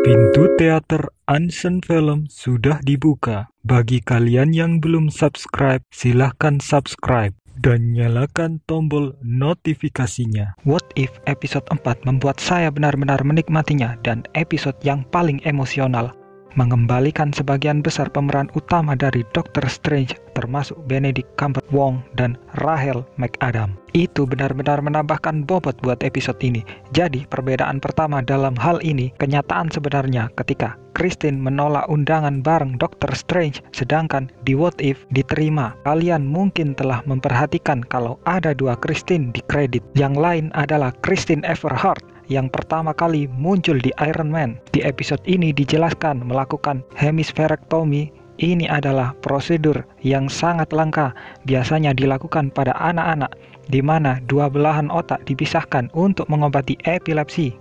Pintu teater Unseen Film sudah dibuka. Bagi kalian yang belum subscribe, silahkan subscribe dan nyalakan tombol notifikasinya. What If episode 4 membuat saya benar-benar menikmatinya, dan episode yang paling emosional mengembalikan sebagian besar pemeran utama dari Doctor Strange, termasuk Benedict Cumberbatch dan Rachel McAdams. Itu benar-benar menambahkan bobot buat episode ini. Jadi perbedaan pertama dalam hal ini kenyataan sebenarnya ketika Christine menolak undangan bareng Doctor Strange, sedangkan di What If diterima. Kalian mungkin telah memperhatikan kalau ada dua Christine di kredit. Yang lain adalah Christine Everhart yang pertama kali muncul di Iron Man. Di episode ini dijelaskan melakukan hemispherectomy. Ini adalah prosedur yang sangat langka, biasanya dilakukan pada anak-anak, di mana dua belahan otak dipisahkan untuk mengobati epilepsi.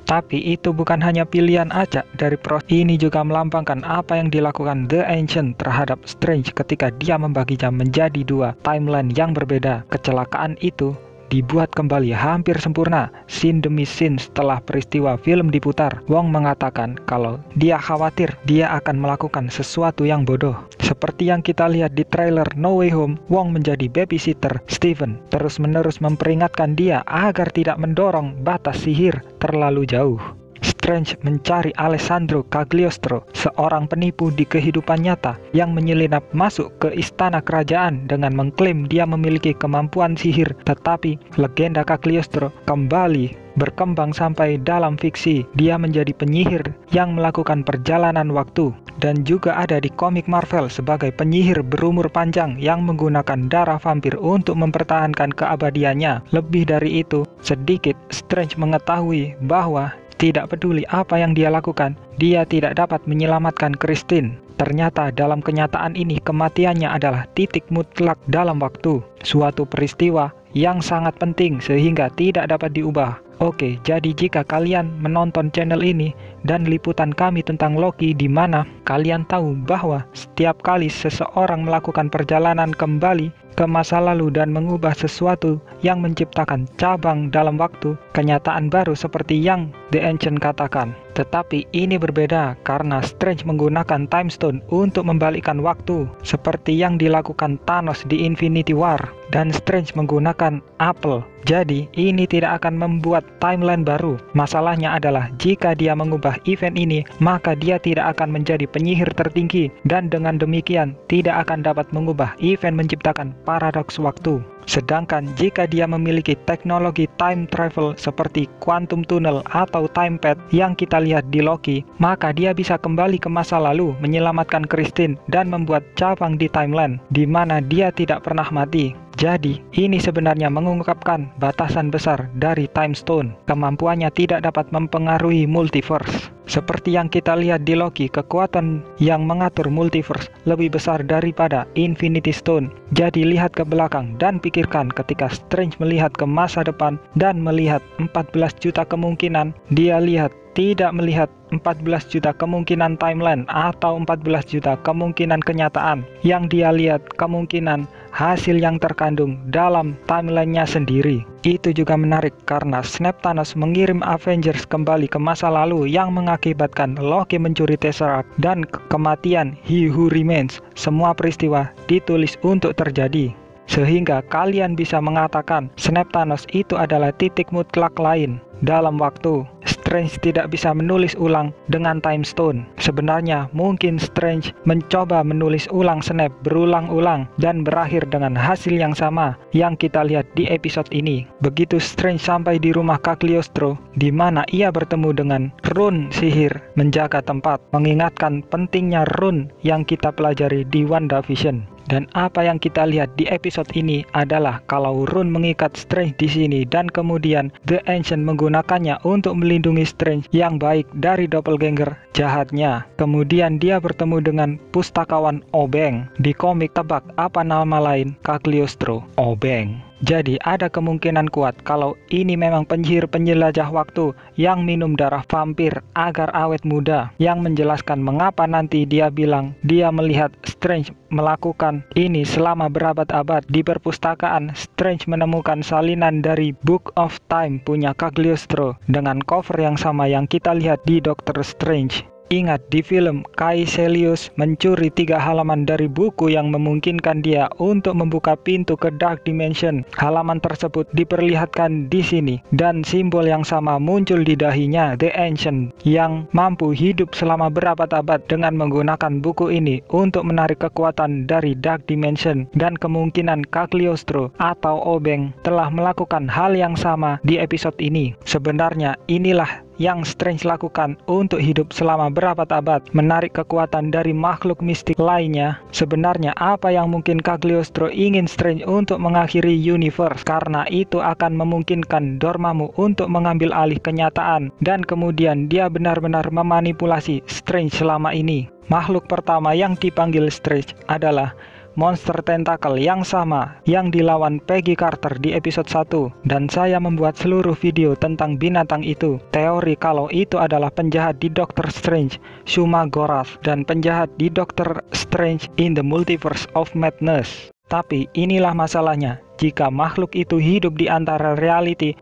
Tapi itu bukan hanya pilihan acak dari proses ini, juga melambangkan apa yang dilakukan The Ancient terhadap Strange ketika dia membaginya menjadi dua timeline yang berbeda. Kecelakaan itu dibuat kembali hampir sempurna, scene demi scene setelah peristiwa film diputar. Wong mengatakan kalau dia khawatir dia akan melakukan sesuatu yang bodoh. Seperti yang kita lihat di trailer No Way Home, Wong menjadi babysitter Steven, terus-menerus memperingatkan dia agar tidak mendorong batas sihir terlalu jauh. Strange mencari Alessandro Cagliostro, seorang penipu di kehidupan nyata yang menyelinap masuk ke istana kerajaan dengan mengklaim dia memiliki kemampuan sihir, tetapi legenda Cagliostro kembali berkembang sampai dalam fiksi. Dia menjadi penyihir yang melakukan perjalanan waktu, dan juga ada di komik Marvel sebagai penyihir berumur panjang yang menggunakan darah vampir untuk mempertahankan keabadiannya. Lebih dari itu, sedikit Strange mengetahui bahwa tidak peduli apa yang dia lakukan, dia tidak dapat menyelamatkan Christine. Ternyata dalam kenyataan ini kematiannya adalah titik mutlak dalam waktu, suatu peristiwa yang sangat penting sehingga tidak dapat diubah. Oke, jadi jika kalian menonton channel ini dan liputan kami tentang Loki, di mana kalian tahu bahwa setiap kali seseorang melakukan perjalanan kembali ke masa lalu dan mengubah sesuatu yang menciptakan cabang dalam waktu, kenyataan baru seperti yang The Ancient katakan. Tetapi ini berbeda karena Strange menggunakan Time Stone untuk membalikkan waktu, seperti yang dilakukan Thanos di Infinity War, dan Strange menggunakan apel. Jadi ini tidak akan membuat timeline baru. Masalahnya adalah jika dia mengubah event ini, maka dia tidak akan menjadi penyihir tertinggi, dan dengan demikian tidak akan dapat mengubah event menciptakan paradoks waktu. Sedangkan jika dia memiliki teknologi time travel seperti quantum tunnel atau time pad yang kita lihat di Loki, maka dia bisa kembali ke masa lalu, menyelamatkan Christine, dan membuat cabang di timeline di mana dia tidak pernah mati. Jadi, ini sebenarnya mengungkapkan batasan besar dari Time Stone. Kemampuannya tidak dapat mempengaruhi multiverse. Seperti yang kita lihat di Loki, kekuatan yang mengatur multiverse lebih besar daripada Infinity Stone. Jadi lihat ke belakang dan pikirkan ketika Strange melihat ke masa depan dan melihat 14 juta kemungkinan, dia lihat tidak melihat 14 juta kemungkinan timeline atau 14 juta kemungkinan kenyataan. Yang dia lihat kemungkinan hasil yang terkandung dalam timelinenya sendiri. Itu juga menarik karena Snap Thanos mengirim Avengers kembali ke masa lalu yang mengakibatkan Loki mencuri Tesseract dan kematian He Who Remains. Semua peristiwa ditulis untuk terjadi, sehingga kalian bisa mengatakan Snap Thanos itu adalah titik mutlak lain dalam waktu. Strange tidak bisa menulis ulang dengan Time Stone. Sebenarnya mungkin Strange mencoba menulis ulang Snap berulang-ulang dan berakhir dengan hasil yang sama yang kita lihat di episode ini. Begitu Strange sampai di rumah Cagliostro, di mana ia bertemu dengan rune sihir menjaga tempat, mengingatkan pentingnya rune yang kita pelajari di WandaVision. Dan apa yang kita lihat di episode ini adalah kalau rune mengikat Strange di sini, dan kemudian The Ancient menggunakannya untuk melindungi Strange yang baik dari doppelganger jahatnya. Kemudian dia bertemu dengan pustakawan Obeng. Di komik tebak apa nama lain Cagliostro? Obeng. Jadi ada kemungkinan kuat kalau ini memang penyihir penjelajah waktu yang minum darah vampir agar awet muda, yang menjelaskan mengapa nanti dia bilang dia melihat Strange melakukan ini selama berabad-abad. Di perpustakaan, Strange menemukan salinan dari Book of Time punya Cagliostro dengan cover yang sama yang kita lihat di Doctor Strange. Ingat, di film Caecilius mencuri 3 halaman dari buku yang memungkinkan dia untuk membuka pintu ke Dark Dimension. Halaman tersebut diperlihatkan di sini, dan simbol yang sama muncul di dahinya, The Ancient, yang mampu hidup selama berabad-abad dengan menggunakan buku ini untuk menarik kekuatan dari Dark Dimension. Dan kemungkinan Cagliostro atau Obeng telah melakukan hal yang sama di episode ini. Sebenarnya inilah yang Strange lakukan untuk hidup selama berabad-abad, menarik kekuatan dari makhluk mistik lainnya. Sebenarnya apa yang mungkin Cagliostro ingin Strange untuk mengakhiri universe, karena itu akan memungkinkan Dormammu untuk mengambil alih kenyataan, dan kemudian dia benar-benar memanipulasi Strange selama ini. Makhluk pertama yang dipanggil Strange adalah monster tentakel yang sama yang dilawan Peggy Carter di episode 1, dan saya membuat seluruh video tentang binatang itu. Teori kalau itu adalah penjahat di Doctor Strange, Shumagorath, dan penjahat di Doctor Strange in the Multiverse of Madness. Tapi inilah masalahnya, jika makhluk itu hidup di antara reality,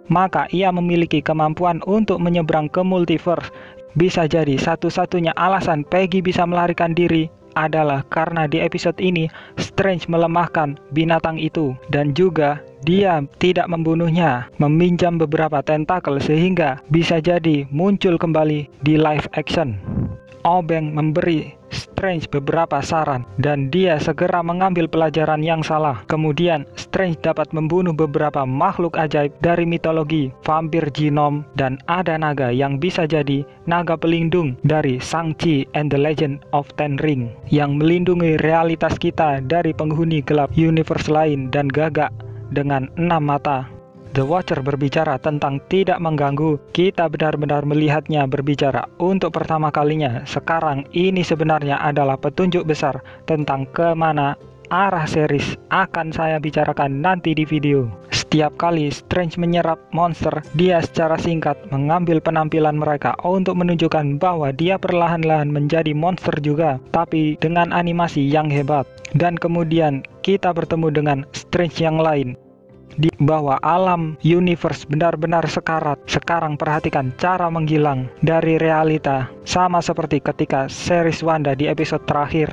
maka ia memiliki kemampuan untuk menyeberang ke multiverse. Bisa jadi satu-satunya alasan Peggy bisa melarikan diri adalah karena di episode ini Strange melemahkan binatang itu, dan juga dia tidak membunuhnya, meminjam beberapa tentakel sehingga bisa jadi muncul kembali di live action. Obeng memberi Strange beberapa saran, dan dia segera mengambil pelajaran yang salah. Kemudian Strange dapat membunuh beberapa makhluk ajaib dari mitologi, vampir genom, dan ada naga yang bisa jadi naga pelindung dari Shang-Chi and the Legend of Ten Ring, yang melindungi realitas kita dari penghuni gelap universe lain dan gagak dengan 6 mata. The Watcher berbicara tentang tidak mengganggu. Kita benar-benar melihatnya berbicara untuk pertama kalinya. Sekarang ini sebenarnya adalah petunjuk besar tentang kemana arah series akan saya bicarakan nanti di video. Setiap kali Strange menyerap monster, dia secara singkat mengambil penampilan mereka untuk menunjukkan bahwa dia perlahan-lahan menjadi monster juga, tapi dengan animasi yang hebat. Dan kemudian kita bertemu dengan Strange yang lain di bawah alam universe benar-benar sekarat. Sekarang perhatikan cara menghilang dari realita, sama seperti ketika series Wanda di episode terakhir.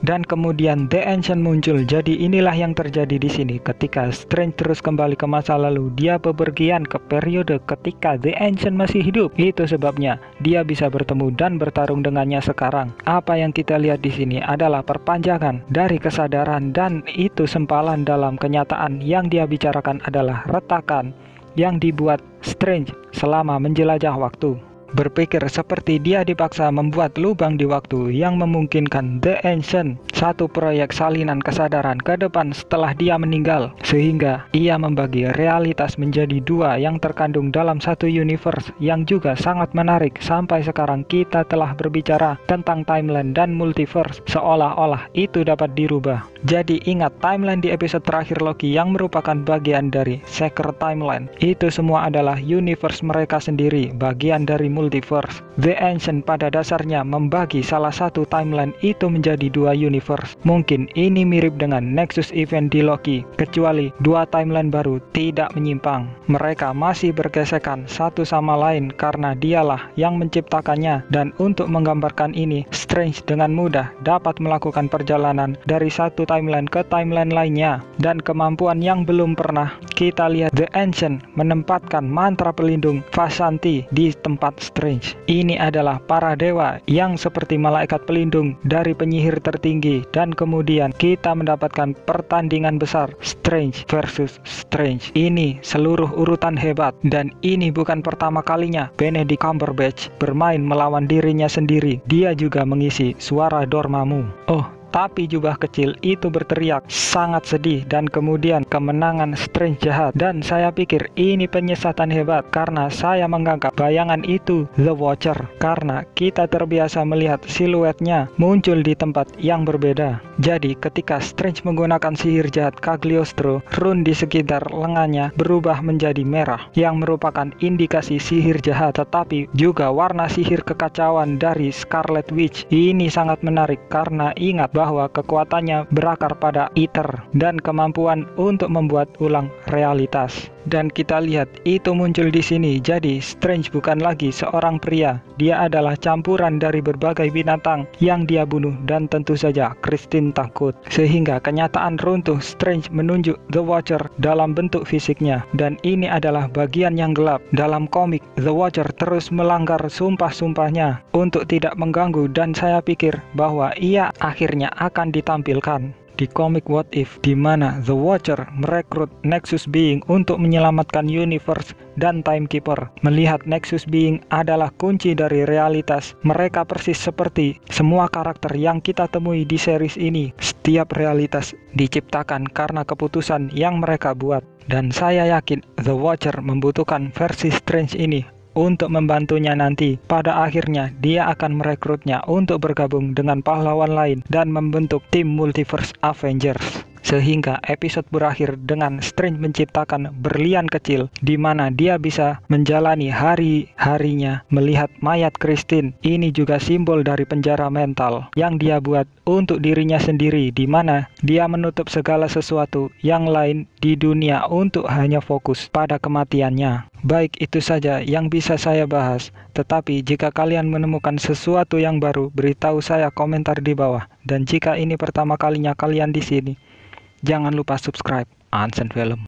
Dan kemudian The Ancient muncul. Jadi inilah yang terjadi di sini. Ketika Strange terus kembali ke masa lalu, dia bepergian ke periode ketika The Ancient masih hidup. Itu sebabnya dia bisa bertemu dan bertarung dengannya sekarang. Apa yang kita lihat di sini adalah perpanjangan dari kesadaran, dan itu sempalan dalam kenyataan. Yang dia bicarakan adalah retakan yang dibuat Strange selama menjelajah waktu. Berpikir seperti dia dipaksa membuat lubang di waktu yang memungkinkan The Ancient satu proyek salinan kesadaran ke depan setelah dia meninggal, sehingga ia membagi realitas menjadi 2 yang terkandung dalam satu universe, yang juga sangat menarik. Sampai sekarang kita telah berbicara tentang timeline dan multiverse, seolah-olah itu dapat dirubah. Jadi ingat, timeline di episode terakhir Loki yang merupakan bagian dari Sacred Timeline, itu semua adalah universe mereka sendiri, bagian dari multiverse. The Ancient pada dasarnya membagi salah satu timeline itu menjadi 2 universe. Mungkin ini mirip dengan Nexus event di Loki, kecuali 2 timeline baru tidak menyimpang. Mereka masih bergesekan satu sama lain karena dialah yang menciptakannya, dan untuk menggambarkan ini, Strange dengan mudah dapat melakukan perjalanan dari satu timeline ke timeline lainnya. Dan kemampuan yang belum pernah kita lihat, The Ancient menempatkan mantra pelindung Vasanti di tempat Strange. Ini adalah para dewa yang seperti malaikat pelindung dari penyihir tertinggi, dan kemudian kita mendapatkan pertandingan besar Strange versus Strange. Ini seluruh urutan hebat, dan ini bukan pertama kalinya Benedict Cumberbatch bermain melawan dirinya sendiri. Dia juga mengisi suara Dormammu. Oh, tetapi jubah kecil itu berteriak sangat sedih dan kemudian kemenangan Strange jahat. Dan saya pikir ini penyesatan hebat karena saya menganggap bayangan itu The Watcher karena kita terbiasa melihat siluetnya muncul di tempat yang berbeda. Jadi ketika Strange menggunakan sihir jahat Cagliostro, rune di sekitar lengannya berubah menjadi merah yang merupakan indikasi sihir jahat, tetapi juga warna sihir kekacauan dari Scarlet Witch. Ini sangat menarik karena ingat bahwa kekuatannya berakar pada Ether dan kemampuan untuk membuat ulang realitas. Dan kita lihat itu muncul di sini. Jadi Strange bukan lagi seorang pria, dia adalah campuran dari berbagai binatang yang dia bunuh, dan tentu saja Christine takut. Sehingga kenyataan runtuh Strange menunjuk The Watcher dalam bentuk fisiknya, dan ini adalah bagian yang gelap. Dalam komik, The Watcher terus melanggar sumpah-sumpahnya untuk tidak mengganggu, dan saya pikir bahwa ia akhirnya akan ditampilkan di komik What If, di mana The Watcher merekrut Nexus Being untuk menyelamatkan universe dan Timekeeper. Melihat Nexus Being adalah kunci dari realitas. Mereka persis seperti semua karakter yang kita temui di series ini. Setiap realitas diciptakan karena keputusan yang mereka buat. Dan saya yakin The Watcher membutuhkan versi Strange ini untuk membantunya nanti. Pada akhirnya dia akan merekrutnya untuk bergabung dengan pahlawan lain dan membentuk tim Multiverse Avengers. Sehingga episode berakhir dengan Strange menciptakan berlian kecil di mana dia bisa menjalani hari-harinya melihat mayat Christine. Ini juga simbol dari penjara mental yang dia buat untuk dirinya sendiri, di mana dia menutup segala sesuatu yang lain di dunia untuk hanya fokus pada kematiannya. Baik, itu saja yang bisa saya bahas. Tetapi jika kalian menemukan sesuatu yang baru, beritahu saya komentar di bawah. Dan jika ini pertama kalinya kalian di sini, jangan lupa subscribe Ansen Film.